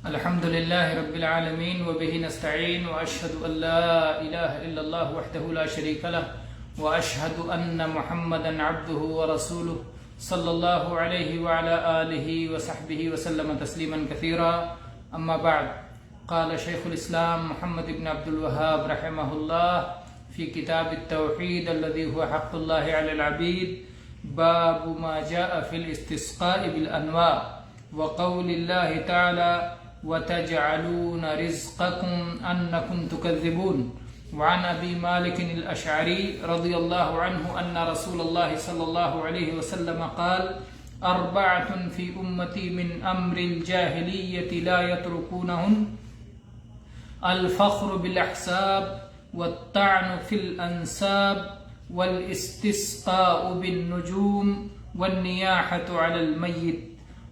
الحمد لله رب العالمين وبه نستعين وأشهد أن لا إله إلا الله وحده لا شريك له وأشهد أن محمدا عبده ورسوله صلى الله عليه وعلى آله وصحبه وسلم تسليما كثيرا. أما بعد، قال شيخ الإسلام محمد بن عبد الوهاب رحمه الله في كتاب التوحيد الذي هو حق الله على العبيد: باب ما جاء في الاستسقاء بالأنواع، وقول الله تعالى: وتجعلون رزقكم أنكم تكذبون. وعن أبي مالك الأشعري رضي الله عنه أن رسول الله صلى الله عليه وسلم قال: أربعة في أمتي من أمر الجاهلية لا يتركونهن: الفخر بالأحساب، والطعن في الأنساب، والاستسقاء بالنجوم، والنياحة على الميت.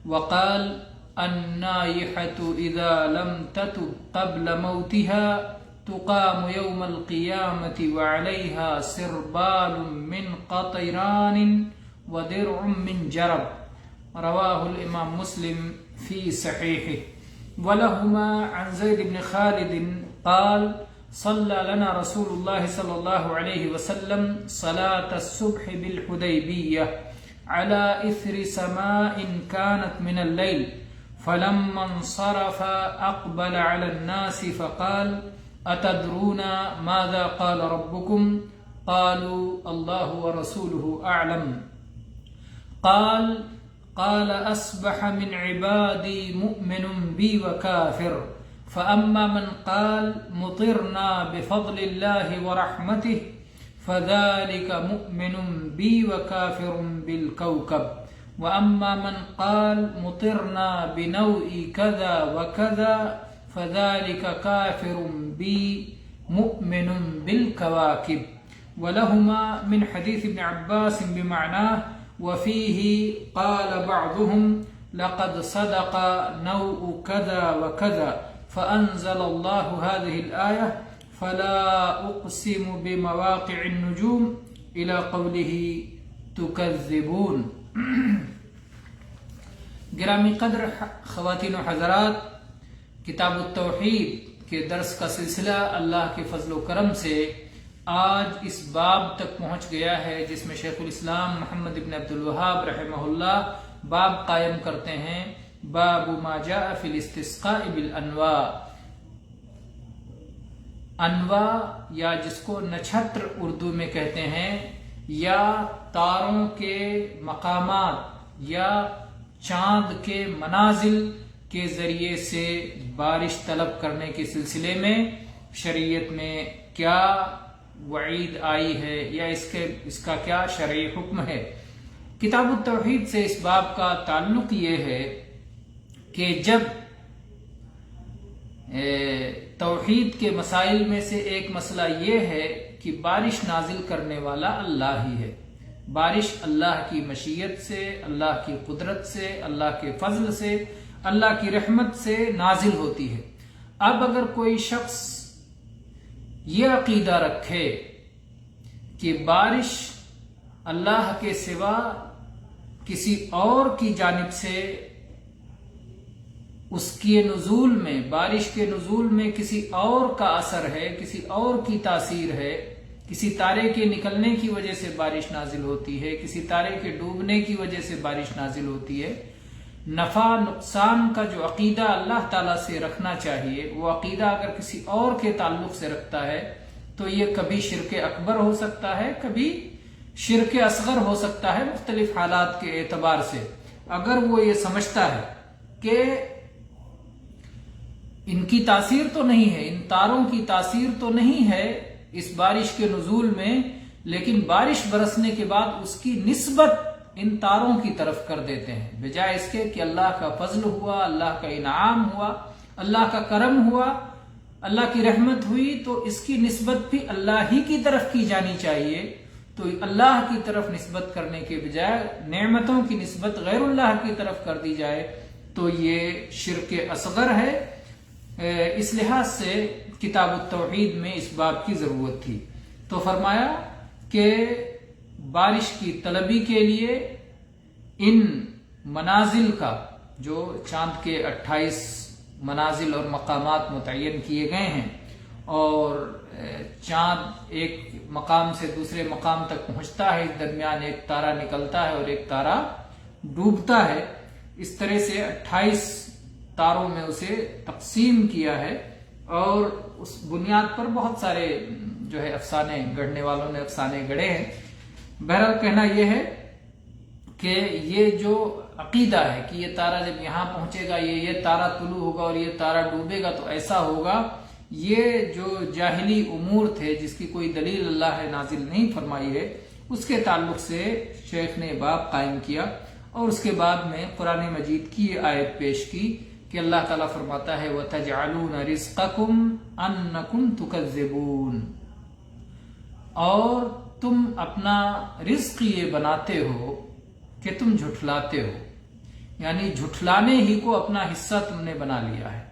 وقال: النائحة إذا لم تتب قبل موتها تقام يوم القيامة وعليها سربال من قطران ودرع من جرب. رواه الإمام مسلم في صحيحه. ولهما عن زيد بن خالد قال: صلى لنا رسول الله صلى الله عليه وسلم صلاة الصبح بالحديبية على إثر سماء كانت من الليل، فلما انصرف أقبل على الناس فقال: أتدرون ماذا قال ربكم؟ قالوا: الله ورسوله أعلم. قال: أصبح من عبادي مؤمن بي وكافر، فأما من قال مطرنا بفضل الله ورحمته فذلك مؤمن بي وكافر بالكوكب، وأما من قال مطرنا بنوء كذا وكذا فذلك كافر بي مؤمن بالكواكب. ولهما من حديث ابن عباس بمعناه، وفيه قال بعضهم: لقد صدق نوء كذا وكذا، فأنزل الله هذه الآية: فلا أقسم بمواقع النجوم إلى قوله تكذبون. گرامی قدر خواتین و حضرات، کتاب التوحید کے درس کا سلسلہ اللہ کے فضل و کرم سے آج اس باب تک پہنچ گیا ہے جس میں شیخ الاسلام محمد بن عبد الوہاب رحمہ اللہ باب قائم کرتے ہیں: باب ما جاء فی الاستسقاء بالانواع. انواع یا جس کو نچھتر اردو میں کہتے ہیں، یا تاروں کے مقامات یا چاند کے منازل کے ذریعے سے بارش طلب کرنے کے سلسلے میں شریعت میں کیا وعید آئی ہے یا اس کا کیا شرعی حکم ہے. کتاب التوحید سے اس باب کا تعلق یہ ہے کہ جب توحید کے مسائل میں سے ایک مسئلہ یہ ہے کہ بارش نازل کرنے والا اللہ ہی ہے، بارش اللہ کی مشیت سے، اللہ کی قدرت سے، اللہ کے فضل سے، اللہ کی رحمت سے نازل ہوتی ہے. اب اگر کوئی شخص یہ عقیدہ رکھے کہ بارش اللہ کے سوا کسی اور کی جانب سے اس کے نزول میں، بارش کے نزول میں کسی اور کا اثر ہے، کسی اور کی تاثیر ہے، کسی تارے کے نکلنے کی وجہ سے بارش نازل ہوتی ہے، کسی تارے کے ڈوبنے کی وجہ سے بارش نازل ہوتی ہے، نفع نقصان کا جو عقیدہ اللہ تعالیٰ سے رکھنا چاہیے وہ عقیدہ اگر کسی اور کے تعلق سے رکھتا ہے تو یہ کبھی شرک اکبر ہو سکتا ہے، کبھی شرک اصغر ہو سکتا ہے. مختلف حالات کے اعتبار سے اگر وہ یہ سمجھتا ہے کہ ان کی تاثیر تو نہیں ہے، ان تاروں کی تاثیر تو نہیں ہے اس بارش کے نزول میں، لیکن بارش برسنے کے بعد اس کی نسبت ان تاروں کی طرف کر دیتے ہیں، بجائے اس کے کہ اللہ کا فضل ہوا، اللہ کا انعام ہوا، اللہ کا کرم ہوا، اللہ کی رحمت ہوئی، تو اس کی نسبت بھی اللہ ہی کی طرف کی جانی چاہیے. تو اللہ کی طرف نسبت کرنے کے بجائے نعمتوں کی نسبت غیر اللہ کی طرف کر دی جائے تو یہ شرک اصغر ہے. اس لحاظ سے کتاب التوحید میں اس باب کی ضرورت تھی. تو فرمایا کہ بارش کی طلبی کے لیے ان منازل کا جو چاند کے 28 منازل اور مقامات متعین کیے گئے ہیں، اور چاند ایک مقام سے دوسرے مقام تک پہنچتا ہے، اس درمیان ایک تارا نکلتا ہے اور ایک تارا ڈوبتا ہے۔ اس طرح سے 28 تاروں میں اسے تقسیم کیا ہے، اور اس بنیاد پر بہت سارے جو ہے افسانے گڑھنے والوں نے افسانے گڑھے ہیں۔ بہرحال کہنا یہ ہے کہ یہ جو عقیدہ ہے کہ یہ تارا جب یہاں پہنچے گا، یہ تارا طلوع ہوگا اور یہ تارا ڈوبے گا تو ایسا ہوگا، یہ جو جاہلی امور تھے جس کی کوئی دلیل اللہ نے نازل نہیں فرمائی ہے، اس کے تعلق سے شیخ نے باب قائم کیا، اور اس کے بعد میں قرآن مجید کی یہ آیت پیش کی کہ اللہ تعالیٰ فرماتا ہے وَتَجْعَلُونَ رِزْقَكُمْ أَنَّكُمْ تُكَذِّبُونَ، اور تم اپنا رزق یہ بناتے ہو کہ تم جھٹلاتے ہو، یعنی جھٹلانے ہی کو اپنا حصہ تم نے بنا لیا ہے۔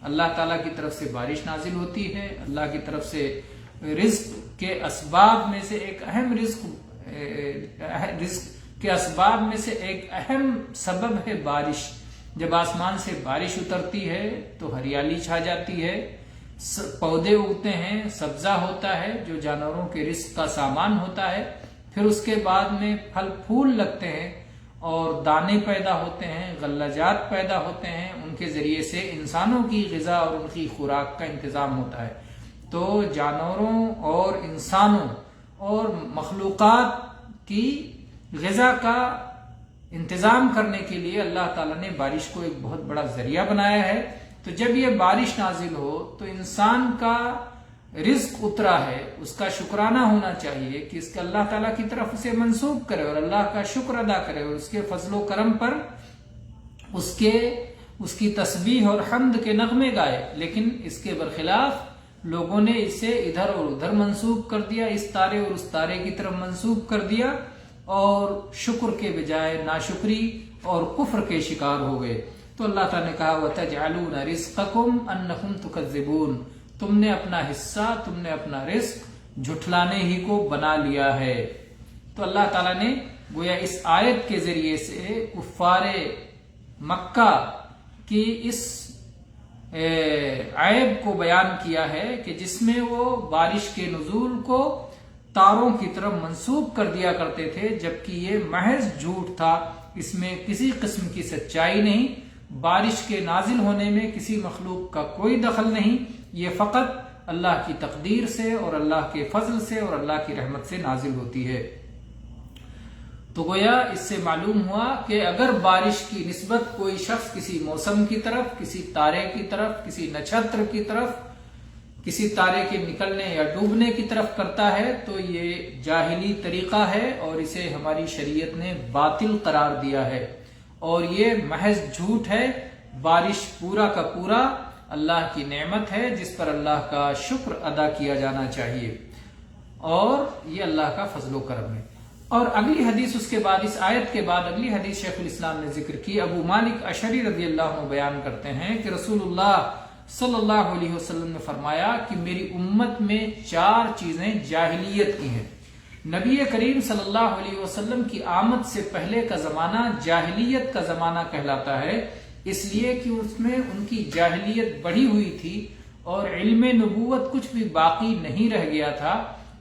اللہ تعالیٰ کی طرف سے بارش نازل ہوتی ہے، اللہ کی طرف سے رزق کے اسباب میں سے ایک اہم رزق کے اسباب میں سے ایک اہم سبب ہے بارش۔ جب آسمان سے بارش اترتی ہے تو ہریالی چھا جاتی ہے، پودے اگتے ہیں، سبزہ ہوتا ہے جو جانوروں کے رزق کا سامان ہوتا ہے، پھر اس کے بعد میں پھل پھول لگتے ہیں اور دانے پیدا ہوتے ہیں، غلجات پیدا ہوتے ہیں، ان کے ذریعے سے انسانوں کی غذا اور ان کی خوراک کا انتظام ہوتا ہے۔ تو جانوروں اور انسانوں اور مخلوقات کی غذا کا انتظام کرنے کے لیے اللہ تعالیٰ نے بارش کو ایک بہت بڑا ذریعہ بنایا ہے۔ تو جب یہ بارش نازل ہو تو انسان کا رزق اترا ہے، اس کا شکرانہ ہونا چاہیے کہ اس کا اللہ تعالیٰ کی طرف اسے منسوب کرے اور اللہ کا شکر ادا کرے، اور اس کے فضل و کرم پر اس کی تسبیح اور حمد کے نغمے گائے۔ لیکن اس کے برخلاف لوگوں نے اسے ادھر اور ادھر منسوب کر دیا، اس تارے اور اس تارے کی طرف منسوب کر دیا، اور شکر کے بجائے ناشکری اور کفر کے شکار ہو گئے۔ تو اللہ تعالیٰ نے کہا وَتَجْعَلُونَ رِزْقَكُمْ أَنَّكُمْ تُكَذِّبُونَ، تم نے اپنا حصہ، تم نے اپنا رزق جھٹلانے ہی کو بنا لیا ہے۔ تو اللہ تعالیٰ نے گویا اس آیت کے ذریعے سے کفار مکہ کی اس عیب کو بیان کیا ہے کہ جس میں وہ بارش کے نزول کو تاروں کی طرف منسوب کر دیا کرتے تھے، جبکہ یہ محض جھوٹ تھا، اس میں کسی قسم کی سچائی نہیں، بارش کے نازل ہونے میں کسی مخلوق کا کوئی دخل نہیں، یہ فقط اللہ کی تقدیر سے اور اللہ کے فضل سے اور اللہ کی رحمت سے نازل ہوتی ہے۔ تو گویا اس سے معلوم ہوا کہ اگر بارش کی نسبت کوئی شخص کسی موسم کی طرف، کسی تارے کی طرف، کسی نچھتر کی طرف، کسی تارے کے نکلنے یا ڈوبنے کی طرف کرتا ہے تو یہ جاہلی طریقہ ہے، اور اسے ہماری شریعت نے باطل قرار دیا ہے، اور یہ محض جھوٹ ہے۔ بارش پورا کا پورا اللہ کی نعمت ہے جس پر اللہ کا شکر ادا کیا جانا چاہیے، اور یہ اللہ کا فضل و کرم ہے۔ اور اگلی حدیث اس کے بعد، اس آیت کے بعد اگلی حدیث شیخ الاسلام نے ذکر کی، ابو مالک اشعری رضی اللہ عنہ بیان کرتے ہیں کہ رسول اللہ صلی اللہ علیہ وسلم نے فرمایا کہ میری امت میں 4 چیزیں جاہلیت کی ہیں۔ نبی کریم صلی اللہ علیہ وسلم کی آمد سے پہلے کا زمانہ جاہلیت کا زمانہ کہلاتا ہے، اس لیے کہ اس میں ان کی جاہلیت بڑھی ہوئی تھی اور علم نبوت کچھ بھی باقی نہیں رہ گیا تھا۔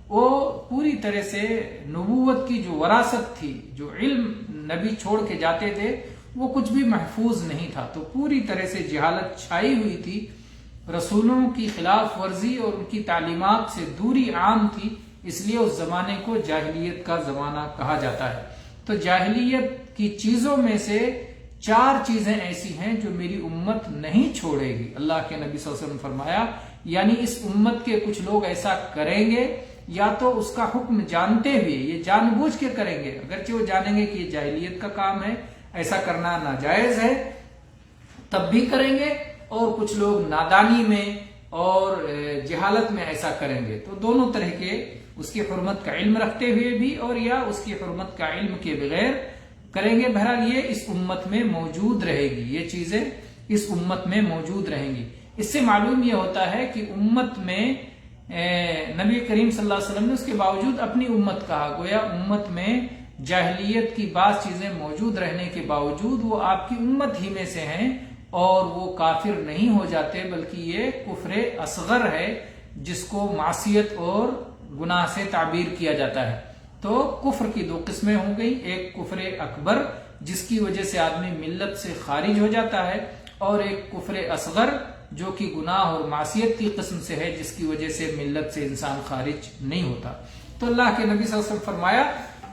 وہ پوری طرح سے نبوت کی جو وراثت تھی، جو علم نبی چھوڑ کے جاتے تھے، وہ کچھ بھی محفوظ نہیں تھا، تو پوری طرح سے جہالت چھائی ہوئی تھی، رسولوں کی خلاف ورزی اور ان کی تعلیمات سے دوری عام تھی، اس لیے اس زمانے کو جاہلیت کا زمانہ کہا جاتا ہے۔ تو جاہلیت کی چیزوں میں سے 4 چیزیں ایسی ہیں جو میری امت نہیں چھوڑے گی۔ اللہ کے نبی صلی اللہ علیہ وسلم نے فرمایا، یعنی اس امت کے کچھ لوگ ایسا کریں گے، یا تو اس کا حکم جانتے ہوئے، یہ جان بوجھ کے کریں گے، اگرچہ وہ جانیں گے کہ یہ جاہلیت کا کام ہے، ایسا کرنا ناجائز ہے، تب بھی کریں گے، اور کچھ لوگ نادانی میں اور جہالت میں ایسا کریں گے۔ تو دونوں طرح کے، اس کی حرمت کا علم رکھتے ہوئے بھی اور یا اس کی حرمت کا علم کے بغیر کریں گے۔ بہرحال یہ اس امت میں موجود رہے گی، یہ چیزیں اس امت میں موجود رہیں گی۔ اس سے معلوم یہ ہوتا ہے کہ امت میں نبی کریم صلی اللہ علیہ وسلم نے اس کے باوجود اپنی امت کہا، گویا امت میں جاہلیت کی بعض چیزیں موجود رہنے کے باوجود وہ آپ کی امت ہی میں سے ہیں، اور وہ کافر نہیں ہو جاتے، بلکہ یہ کفر اصغر ہے جس کو معصیت اور گناہ سے تعبیر کیا جاتا ہے۔ تو کفر کی دو قسمیں ہو گئی، ایک کفر اکبر جس کی وجہ سے آدمی ملت سے خارج ہو جاتا ہے، اور ایک کفر اصغر جو کہ گناہ اور معصیت کی قسم سے ہے جس کی وجہ سے ملت سے انسان خارج نہیں ہوتا۔ تو اللہ کے نبی صلی اللہ علیہ وسلم فرمایا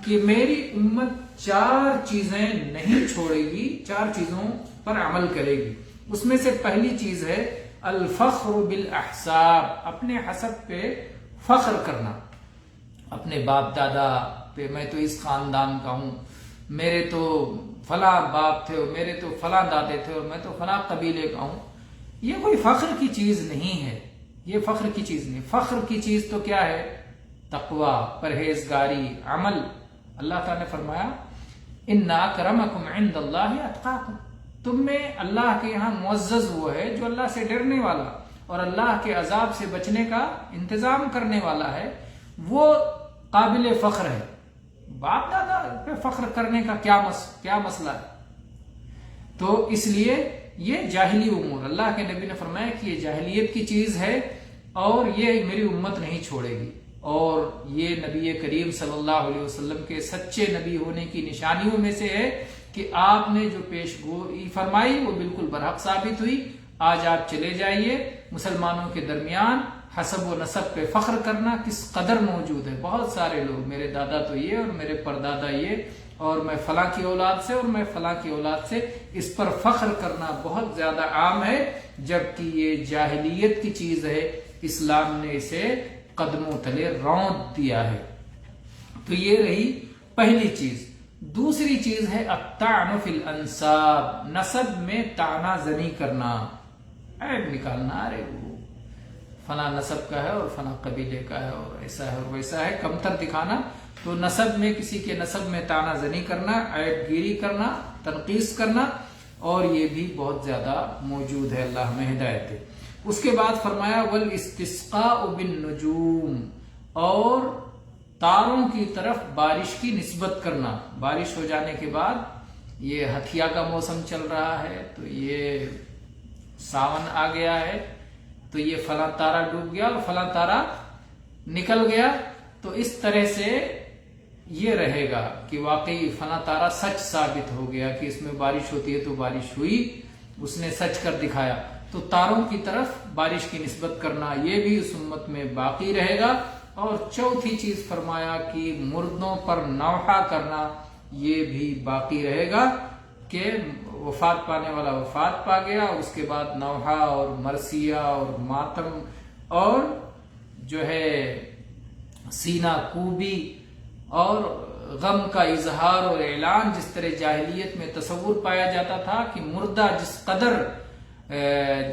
کہ میری امت 4 چیزیں نہیں چھوڑے گی، 4 چیزوں پر عمل کرے گی۔ اس میں سے پہلی چیز ہے الفخر بالاحساب، اپنے حسب پہ فخر کرنا، اپنے باپ دادا پہ، میں تو اس خاندان کا ہوں، میرے تو فلاں باپ تھے اور میرے تو فلاں دادے تھے اور میں تو فلاں قبیلے کا ہوں۔ یہ کوئی فخر کی چیز نہیں ہے، یہ فخر کی چیز نہیں۔ فخر کی چیز تو کیا ہے؟ تقوی، پرہیزگاری، عمل۔ اللہ تعالیٰ نے فرمایا ان اکرمکم عند اللہ اتقاکم، تم میں اللہ کے یہاں معزز وہ ہے جو اللہ سے ڈرنے والا اور اللہ کے عذاب سے بچنے کا انتظام کرنے والا ہے، وہ قابل فخر ہے۔ باپ دادا پہ فخر کرنے کا کیا مسئلہ ہے؟ تو اس لیے یہ جاہلی امور، اللہ کے نبی نے فرمایا کہ یہ جاہلیت کی چیز ہے اور یہ میری امت نہیں چھوڑے گی۔ اور یہ نبی کریم صلی اللہ علیہ وسلم کے سچے نبی ہونے کی نشانیوں میں سے ہے کہ آپ نے جو پیش گوئی فرمائی وہ بالکل برحق ثابت ہوئی۔ آج آپ چلے جائیے، مسلمانوں کے درمیان حسب و نسب پہ فخر کرنا کس قدر موجود ہے۔ بہت سارے لوگ، میرے دادا تو یہ اور میرے پردادا یہ، اور میں فلاں کی اولاد سے اور میں فلاں کی اولاد سے، اس پر فخر کرنا بہت زیادہ عام ہے، جبکہ یہ جاہلیت کی چیز ہے، اسلام نے اسے قدموں تلے رونت دیا ہے۔ تو یہ رہی پہلی چیز۔ دوسری چیز ہے الطعن فی الانساب، نسب میں طعنہ زنی کرنا، عیب نکالنا، ارے وہ فلاں نسب کا ہے اور فلاں قبیلے کا ہے اور ایسا ہے اور ویسا ہے، کمتر دکھانا۔ تو نسب میں، کسی کے نسب میں طعنہ زنی کرنا، عیب گیری کرنا، تنقیص کرنا، اور یہ بھی بہت زیادہ موجود ہے، اللہ ہمیں ہدایت دے۔ اس کے بعد فرمایا والاستسقاء بالنجوم، اور تاروں کی طرف بارش کی نسبت کرنا۔ بارش ہو جانے کے بعد، یہ ہتھیا کا موسم چل رہا ہے تو یہ ساون آ گیا ہے تو یہ فلاں تارا ڈوب گیا اور فلاں تارا نکل گیا، تو اس طرح سے یہ رہے گا کہ واقعی فلاں تارا سچ ثابت ہو گیا کہ اس میں بارش ہوتی ہے تو بارش ہوئی، اس نے سچ کر دکھایا۔ تو تاروں کی طرف بارش کی نسبت کرنا یہ بھی اس امت میں باقی رہے گا۔ اور چوتھی چیز فرمایا کہ مردوں پر نوحہ کرنا یہ بھی باقی رہے گا، کہ وفات پانے والا وفات پا گیا، اس کے بعد نوحہ اور مرثیہ اور ماتم اور جو ہے سینہ کوبی اور غم کا اظہار اور اعلان، جس طرح جاہلیت میں تصور پایا جاتا تھا کہ مردہ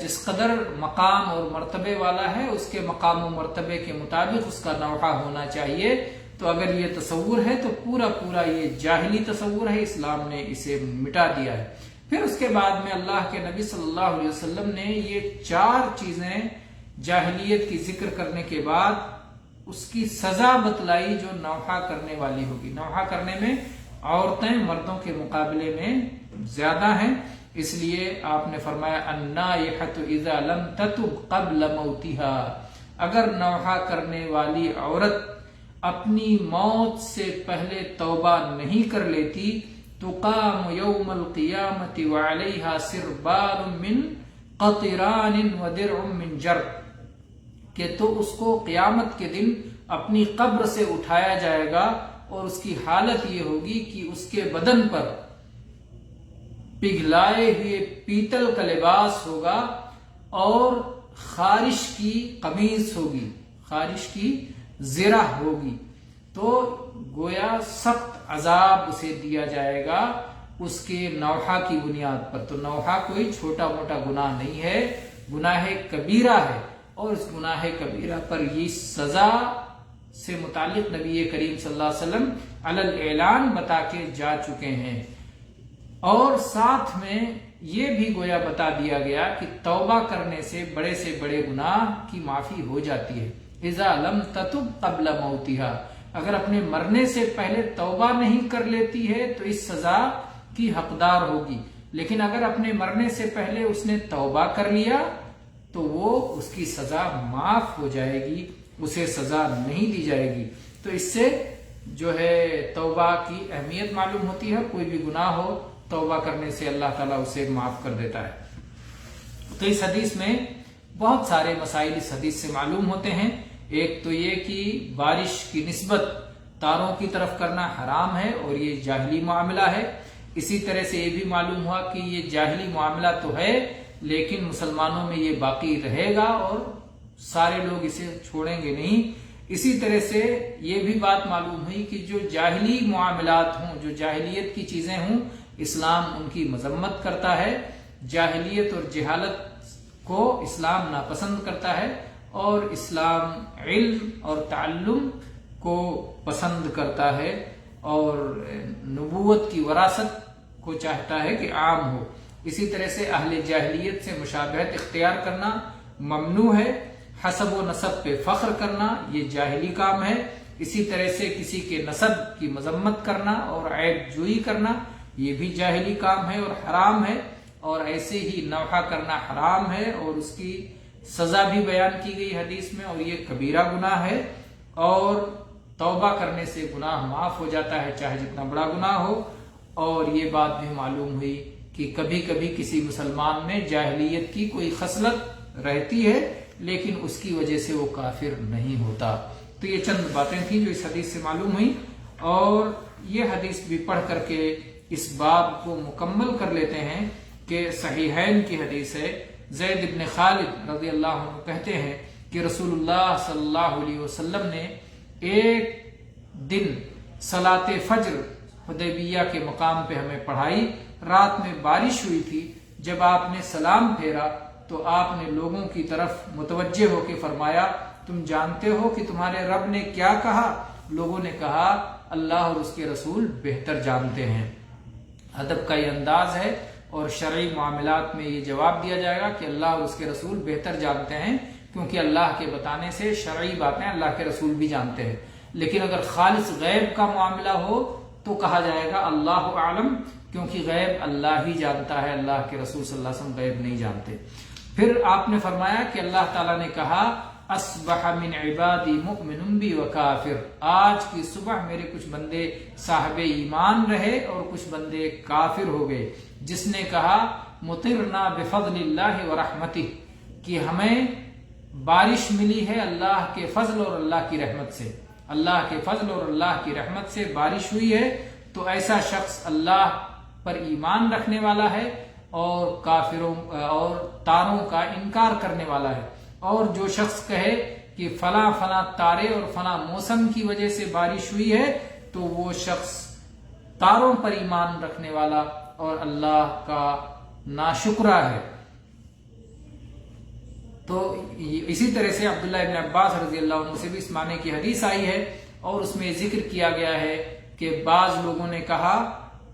جس قدر مقام اور مرتبے والا ہے، اس کے مقام و مرتبے کے مطابق اس کا نوحہ ہونا چاہیے، تو اگر یہ تصور ہے تو پورا یہ جاہلی تصور ہے، اسلام نے اسے مٹا دیا ہے۔ پھر اس کے بعد میں اللہ کے نبی صلی اللہ علیہ وسلم نے یہ 4 چیزیں جاہلیت کی ذکر کرنے کے بعد اس کی سزا بتلائی جو نوحہ کرنے والی ہوگی۔ نوحہ کرنے میں عورتیں مردوں کے مقابلے میں زیادہ ہیں، اس لیے آپ نے فرمایا النائحۃ اذا لم تتب قبل موتها، اگر نوحہ کرنے والی عورت اپنی موت سے پہلے توبہ نہیں کر لیتی، تقام یوم القیامۃ وعلیہا سربال من قطران ودرع من جرب، کہ تو اس کو قیامت کے دن اپنی قبر سے اٹھایا جائے گا اور اس کی حالت یہ ہوگی کہ اس کے بدن پر پگھلائے ہوئے پیتل کا لباس ہوگا اور خارش کی قمیص ہوگی، خارش کی زرہ ہوگی، تو گویا سخت عذاب اسے دیا جائے گا اس کے نوحہ کی بنیاد پر۔ تو نوحہ کوئی چھوٹا موٹا گناہ نہیں ہے، گناہ کبیرہ ہے، اور اس گناہ کبیرہ پر یہ سزا سے متعلق نبی کریم صلی اللہ علیہ وسلم علی الاعلان بتا کے جا چکے ہیں۔ اور ساتھ میں یہ بھی گویا بتا دیا گیا کہ توبہ کرنے سے بڑے گناہ کی معافی ہو جاتی ہے۔ اذا لم تتب قبل موتها، اگر اپنے مرنے سے پہلے توبہ نہیں کر لیتی ہے تو اس سزا کی حقدار ہوگی۔ لیکن اگر اپنے مرنے سے پہلے اس نے توبہ کر لیا تو وہ اس کی سزا معاف ہو جائے گی، اسے سزا نہیں دی جائے گی۔ تو اس سے جو ہے توبہ کی اہمیت معلوم ہوتی ہے، کوئی بھی گناہ ہو توبہ کرنے سے اللہ تعالیٰ اسے معاف کر دیتا ہے۔ تو اس حدیث میں بہت سارے مسائل اس حدیث سے معلوم ہوتے ہیں۔ ایک تو یہ کہ بارش کی نسبت تاروں کی طرف کرنا حرام ہے اور یہ جاہلی معاملہ ہے۔ اسی طرح سے یہ بھی معلوم ہوا کہ یہ جاہلی معاملہ تو ہے لیکن مسلمانوں میں یہ باقی رہے گا اور سارے لوگ اسے چھوڑیں گے نہیں۔ اسی طرح سے یہ بھی بات معلوم ہوئی کہ جو جاہلی معاملات ہوں، جو جاہلیت کی چیزیں ہوں، اسلام ان کی مذمت کرتا ہے۔ جاہلیت اور جہالت کو اسلام ناپسند کرتا ہے اور اسلام علم اور تعلم کو پسند کرتا ہے اور نبوت کی وراثت کو چاہتا ہے کہ عام ہو۔ اسی طرح سے اہل جاہلیت سے مشابہت اختیار کرنا ممنوع ہے۔ حسب و نسب پہ فخر کرنا یہ جاہلی کام ہے۔ اسی طرح سے کسی کے نسب کی مذمت کرنا اور عیب جوئی کرنا یہ بھی جاہلی کام ہے اور حرام ہے، اور ایسے ہی نوحہ کرنا حرام ہے اور اس کی سزا بھی بیان کی گئی حدیث میں، اور یہ کبیرہ گناہ ہے اور توبہ کرنے سے گناہ معاف ہو جاتا ہے چاہے جتنا بڑا گناہ ہو۔ اور یہ بات بھی معلوم ہوئی کہ کبھی کبھی کسی مسلمان میں جاہلیت کی کوئی خصلت رہتی ہے لیکن اس کی وجہ سے وہ کافر نہیں ہوتا۔ تو یہ چند باتیں تھیں جو اس حدیث سے معلوم ہوئی، اور یہ حدیث بھی پڑھ کر کے اس باب کو مکمل کر لیتے ہیں کہ صحیحین کی حدیث ہے۔ زید بن خالد رضی اللہ عنہ کہتے ہیں کہ رسول اللہ صلی اللہ علیہ وسلم نے ایک دن صلاۃ فجر حدیبیہ کے مقام پہ ہمیں پڑھائی۔ رات میں بارش ہوئی تھی۔ جب آپ نے سلام پھیرا تو آپ نے لوگوں کی طرف متوجہ ہو کے فرمایا، تم جانتے ہو کہ تمہارے رب نے کیا کہا؟ لوگوں نے کہا اللہ اور اس کے رسول بہتر جانتے ہیں۔ ادب کا یہ انداز ہے اور شرعی معاملات میں یہ جواب دیا جائے گا کہ اللہ اور اس کے رسول بہتر جانتے ہیں، کیونکہ اللہ کے بتانے سے شرعی باتیں اللہ کے رسول بھی جانتے ہیں۔ لیکن اگر خالص غیب کا معاملہ ہو تو کہا جائے گا اللہ عالم، کیونکہ غیب اللہ ہی جانتا ہے، اللہ کے رسول صلی اللہ علیہ وسلم غیب نہیں جانتے۔ پھر آپ نے فرمایا کہ اللہ تعالیٰ نے کہا اصبح من عبادی مؤمن بی و کافر، آج کی صبح میرے کچھ بندے صاحب ایمان رہے اور کچھ بندے کافر ہو گئے۔ جس نے کہا مطرنا بفضل اللہ و رحمتہ، کہ ہمیں بارش ملی ہے اللہ کے فضل اور اللہ کی رحمت سے، اللہ کے فضل اور اللہ کی رحمت سے بارش ہوئی ہے، تو ایسا شخص اللہ پر ایمان رکھنے والا ہے اور کافروں اور تاروں کا انکار کرنے والا ہے۔ اور جو شخص کہے کہ فلاں فلاں تارے اور فلاں موسم کی وجہ سے بارش ہوئی ہے تو وہ شخص تاروں پر ایمان رکھنے والا اور اللہ کا ناشکرا ہے۔ تو اسی طرح سے عبداللہ ابن عباس رضی اللہ عنہ سے بھی اس معنی کی حدیث آئی ہے، اور اس میں ذکر کیا گیا ہے کہ بعض لوگوں نے کہا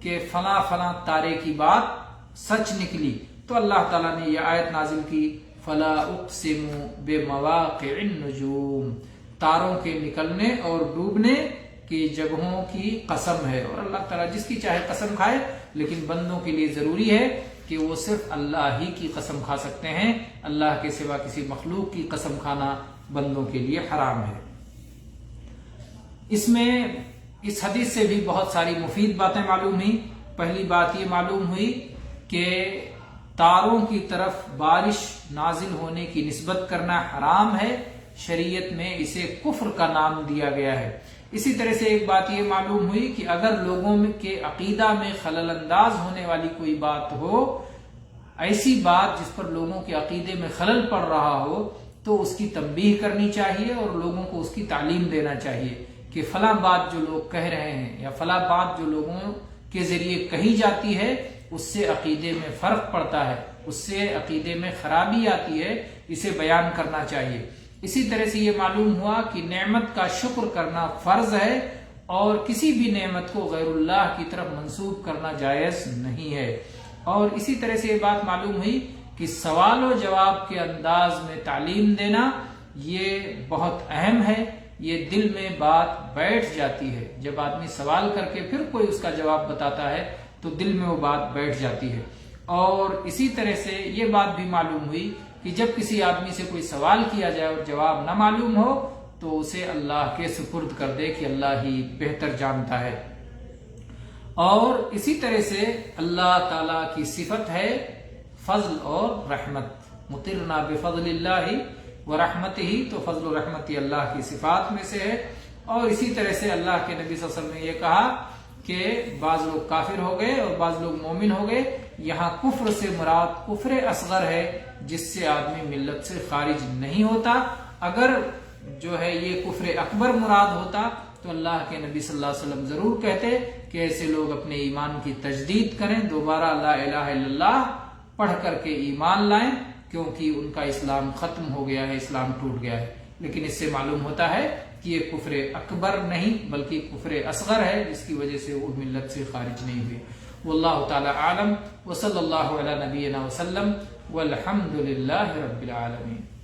کہ فلاں فلاں تارے کی بات سچ نکلی، تو اللہ تعالیٰ نے یہ آیت نازل کی فلا اقسم بمواقع النجوم، تاروں کے نکلنے اور ڈوبنے کی جگہوں کی قسم ہے۔ اور اللہ تعالیٰ جس کی چاہے قسم کھائے، لیکن بندوں کے لیے ضروری ہے کہ وہ صرف اللہ ہی کی قسم کھا سکتے ہیں، اللہ کے سوا کسی مخلوق کی قسم کھانا بندوں کے لیے حرام ہے۔ اس حدیث سے بھی بہت ساری مفید باتیں معلوم ہوئی۔ پہلی بات یہ معلوم ہوئی کہ تاروں کی طرف بارش نازل ہونے کی نسبت کرنا حرام ہے، شریعت میں اسے کفر کا نام دیا گیا ہے۔ اسی طرح سے ایک بات یہ معلوم ہوئی کہ اگر لوگوں کے عقیدہ میں خلل انداز ہونے والی کوئی بات ہو، ایسی بات جس پر لوگوں کے عقیدے میں خلل پڑ رہا ہو، تو اس کی تنبیہ کرنی چاہیے اور لوگوں کو اس کی تعلیم دینا چاہیے کہ فلاں بات جو لوگ کہہ رہے ہیں یا فلاں بات جو لوگوں کے ذریعے کہی جاتی ہے اس سے عقیدے میں فرق پڑتا ہے، اس سے عقیدے میں خرابی آتی ہے، اسے بیان کرنا چاہیے۔ اسی طرح سے یہ معلوم ہوا کہ نعمت کا شکر کرنا فرض ہے اور کسی بھی نعمت کو غیر اللہ کی طرف منسوب کرنا جائز نہیں ہے۔ اور اسی طرح سے یہ بات معلوم ہوئی کہ سوال و جواب کے انداز میں تعلیم دینا یہ بہت اہم ہے، یہ دل میں بات بیٹھ جاتی ہے۔ جب آدمی سوال کر کے پھر کوئی اس کا جواب بتاتا ہے تو دل میں وہ بات بیٹھ جاتی ہے۔ اور اسی طرح سے یہ بات بھی معلوم ہوئی کہ جب کسی آدمی سے کوئی سوال کیا جائے اور جواب نہ معلوم ہو تو اسے اللہ کے سپرد کر دے کہ اللہ ہی بہتر جانتا ہے۔ اور اسی طرح سے اللہ تعالی کی صفت ہے فضل اور رحمت، مطرنا بفضل اللہ ورحمتہ، تو فضل و رحمت اللہ کی صفات میں سے ہے۔ اور اسی طرح سے اللہ کے نبی صلی اللہ علیہ وسلم نے یہ کہا کہ بعض لوگ کافر ہو گئے اور بعض لوگ مومن ہو گئے، یہاں کفر سے مراد کفر اصغر ہے جس سے آدمی ملت سے خارج نہیں ہوتا۔ اگر جو ہے یہ کفر اکبر مراد ہوتا تو اللہ کے نبی صلی اللہ علیہ وسلم ضرور کہتے کہ ایسے لوگ اپنے ایمان کی تجدید کریں، دوبارہ لا الہ الا اللہ پڑھ کر کے ایمان لائیں، کیونکہ ان کا اسلام ختم ہو گیا ہے، اسلام ٹوٹ گیا ہے۔ لیکن اس سے معلوم ہوتا ہے کہ یہ کفر اکبر نہیں بلکہ کفر اصغر ہے، جس کی وجہ سے وہ ملت سے خارج نہیں ہوئے۔ واللہ تعالی عالم، وصلی اللہ علی نبینا وسلم، والحمد للہ رب العالمین۔